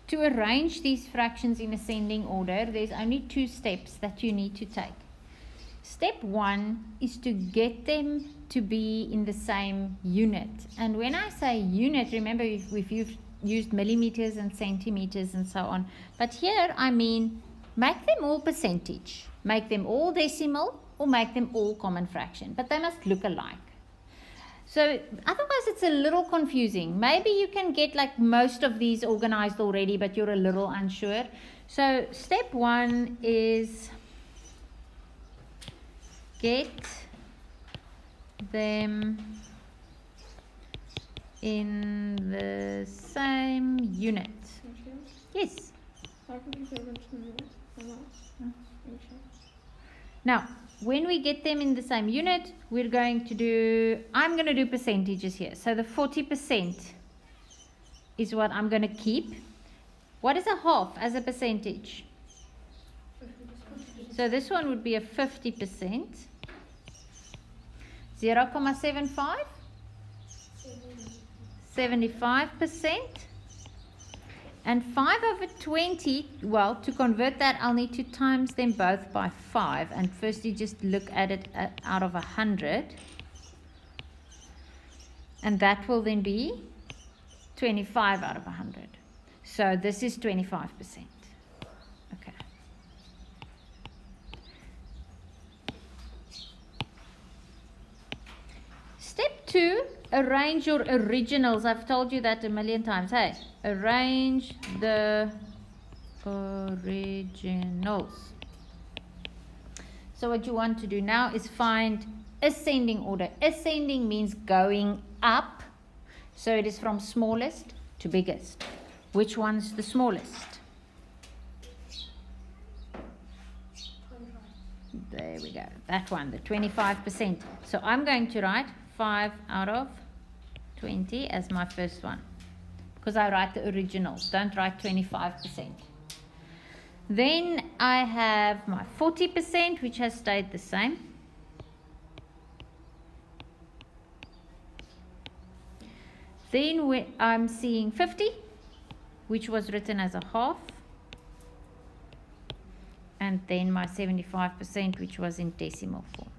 to arrange these fractions in ascending order, there's only 2 steps that you need to take. Step 1 is to get them to be in the same unit. And when I say unit, remember we've used millimeters and centimeters and so on. But here I mean make them all percentage, make them all decimal, or make them all common fraction. But they must look alike. So otherwise it's a little confusing. Maybe you can get like most of these organized already, but you're a little unsure. So step 1 is get them in the same unit. Yes. Now, when we get them in the same unit, we're going to do, I'm going to do percentages here. So the 40% is what I'm going to keep. What is a half as a percentage? So this one would be a 50%. 0.75? 75%. And 5/20, well, to convert that, I'll need to times them both by 5. And firstly, just look at it out of 100. And that will then be 25 out of 100. So this is 25%. Okay. Step 2, arrange your originals. I've told you that a million times. Hey, arrange the originals. So what you want to do now is find ascending order. Ascending means going up. So it is from smallest to biggest. Which one's the smallest? There we go. That one, the 25%. So I'm going to write 5 out of 20 as my first one, because I write the originals, don't write 25%. Then I have my 40%, which has stayed the same. Then I'm seeing 50, which was written as a half. And then my 75%, which was in decimal form.